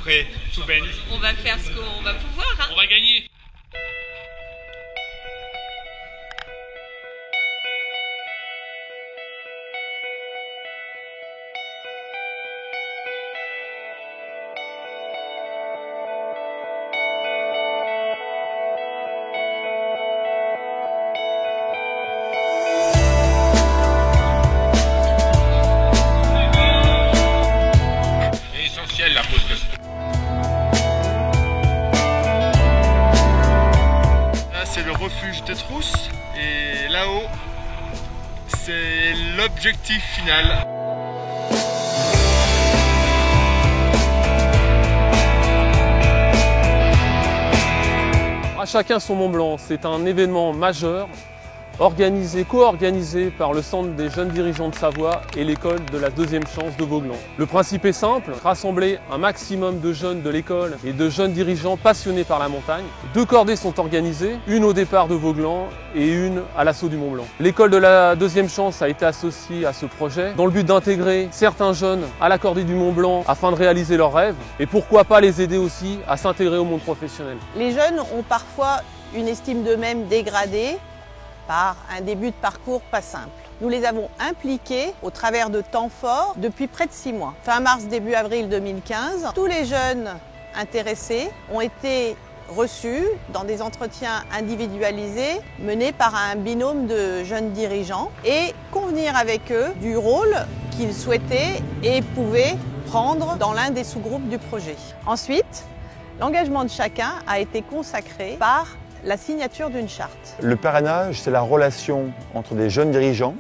prêt. Tout bene. On va faire ce qu'on va pouvoir. Hein. On va gagner. La pause que... Là c'est le refuge des trousses et là-haut c'est l'objectif final. À chacun son Mont Blanc, c'est un événement majeur co-organisé par le Centre des jeunes dirigeants de Savoie et l'école de la deuxième chance de Vauglans. Le principe est simple, rassembler un maximum de jeunes de l'école et de jeunes dirigeants passionnés par la montagne. 2 cordées sont organisées, une au départ de Vauglans et une à l'assaut du Mont Blanc. L'école de la deuxième chance a été associée à ce projet dans le but d'intégrer certains jeunes à la cordée du Mont Blanc afin de réaliser leurs rêves et pourquoi pas les aider aussi à s'intégrer au monde professionnel. Les jeunes ont parfois une estime d'eux-mêmes dégradée par un début de parcours pas simple. Nous les avons impliqués au travers de temps forts depuis près de 6 mois. Fin mars, début avril 2015, tous les jeunes intéressés ont été reçus dans des entretiens individualisés menés par un binôme de jeunes dirigeants et convenir avec eux du rôle qu'ils souhaitaient et pouvaient prendre dans l'un des sous-groupes du projet. Ensuite, l'engagement de chacun a été consacré par la signature d'une charte. Le parrainage, c'est la relation entre des jeunes dirigeants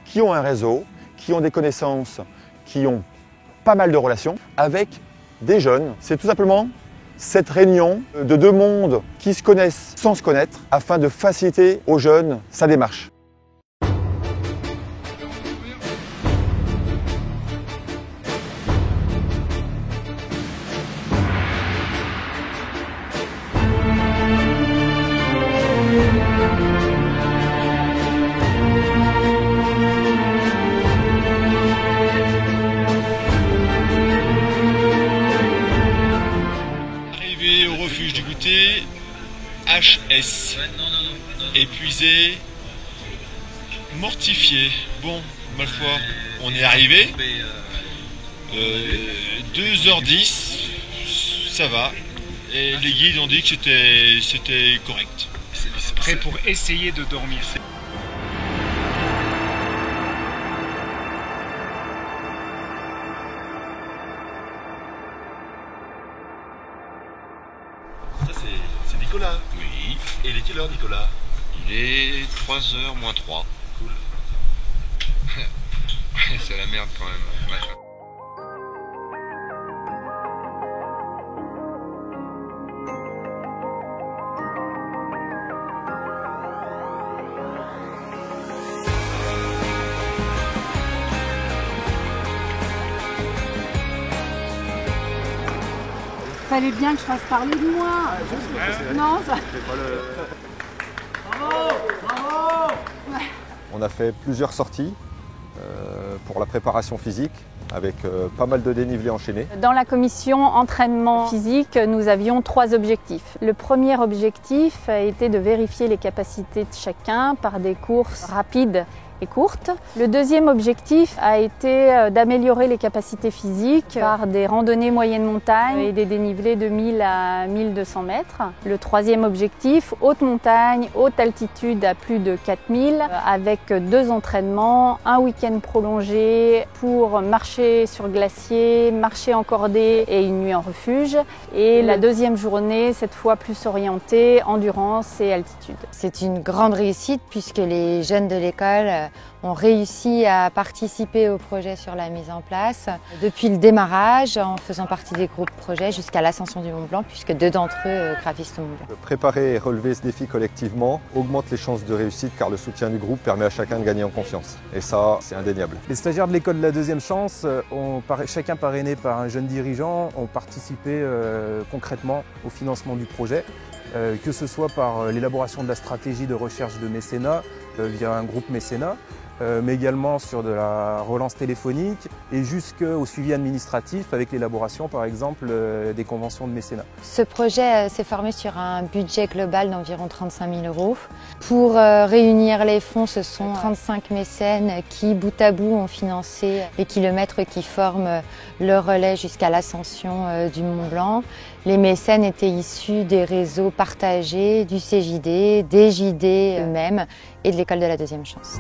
qui ont un réseau, qui ont des connaissances, qui ont pas mal de relations avec des jeunes. C'est tout simplement cette réunion de 2 mondes qui se connaissent sans se connaître afin de faciliter aux jeunes sa démarche. Au refuge du goûter, HS, épuisé, mortifié. Bon, ma foi, on est arrivé. 2h10, ça va. Et les guides ont dit que c'était correct. Prêt pour essayer de dormir. Ça c'est Nicolas. Oui. Et il est quelle heure Nicolas? Il est 3h moins 3. Cool. C'est la merde quand même. Ouais. Fallait bien que je fasse parler de moi. Non, ça... Bravo, bravo. On a fait plusieurs sorties pour la préparation physique avec pas mal de dénivelé enchaîné. Dans la commission entraînement physique, nous avions 3 objectifs. Le premier objectif a été de vérifier les capacités de chacun par des courses rapides et courte. Le deuxième objectif a été d'améliorer les capacités physiques par des randonnées moyenne montagne et des dénivelés de 1000 à 1200 mètres. Le troisième objectif, haute montagne, haute altitude à plus de 4000 avec 2 entraînements, un week-end prolongé pour marcher sur glacier, marcher en cordée et une nuit en refuge. Et la deuxième journée, cette fois plus orientée, endurance et altitude. C'est une grande réussite puisque les jeunes de l'école ont réussi à participer au projet sur la mise en place depuis le démarrage en faisant partie des groupes projets jusqu'à l'ascension du Mont Blanc puisque 2 d'entre eux gravissent le Mont Blanc. Préparer et relever ce défi collectivement augmente les chances de réussite car le soutien du groupe permet à chacun de gagner en confiance. Et ça, c'est indéniable. Les stagiaires de l'école de la deuxième chance, chacun parrainé par un jeune dirigeant, ont participé concrètement au financement du projet. Que ce soit par l'élaboration de la stratégie de recherche de mécénat via un groupe mécénat, mais également sur de la relance téléphonique et jusqu'au suivi administratif avec l'élaboration par exemple des conventions de mécénat. Ce projet s'est formé sur un budget global d'environ 35 000 €. Pour réunir les fonds, ce sont 35 mécènes qui, bout à bout, ont financé les kilomètres qui forment le relais jusqu'à l'ascension du Mont Blanc. Les mécènes étaient issus des réseaux partagés, du CJD, des JD eux-mêmes et de l'école de la deuxième chance.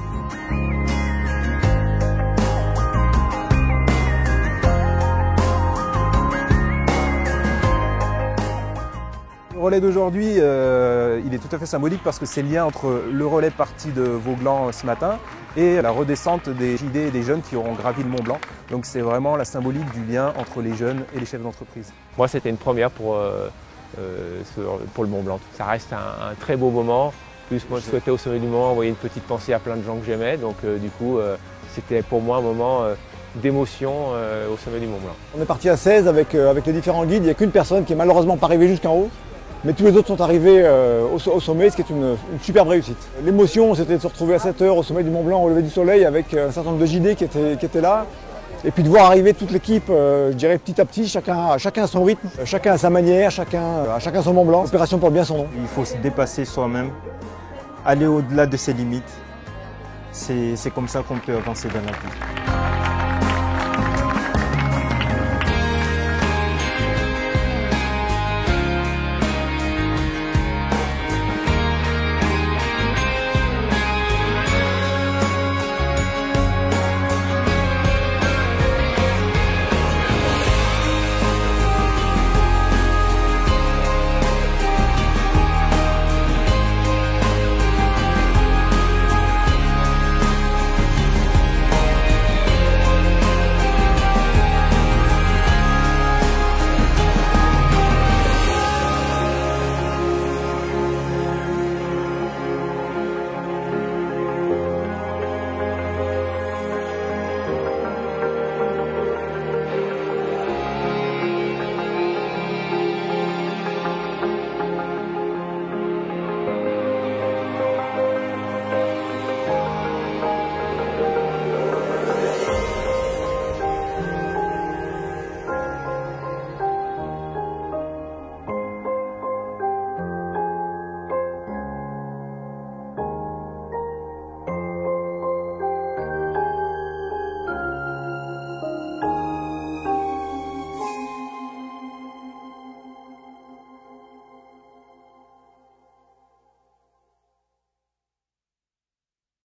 Le relais d'aujourd'hui, il est tout à fait symbolique parce que c'est le lien entre le relais parti de Vauglan ce matin et la redescente des JD et des jeunes qui auront gravi le Mont Blanc. Donc c'est vraiment la symbolique du lien entre les jeunes et les chefs d'entreprise. Moi, c'était une première pour le Mont Blanc. Ça reste un très beau moment. En plus, moi, je souhaitais au sommet du Mont Blanc envoyer une petite pensée à plein de gens que j'aimais. Donc du coup, c'était pour moi un moment d'émotion au sommet du Mont Blanc. On est parti à 16 avec les différents guides. Il n'y a qu'une personne qui est malheureusement pas arrivée jusqu'en haut. Mais tous les autres sont arrivés au sommet, ce qui est une superbe réussite. L'émotion, c'était de se retrouver à 7 h au sommet du Mont Blanc, au lever du soleil, avec un certain nombre de JD qui étaient là. Et puis de voir arriver toute l'équipe, je dirais petit à petit, chacun à son rythme, chacun à sa manière, chacun son Mont Blanc. Opération porte bien son nom. Il faut se dépasser soi-même, aller au-delà de ses limites. C'est comme ça qu'on peut avancer dans la vie.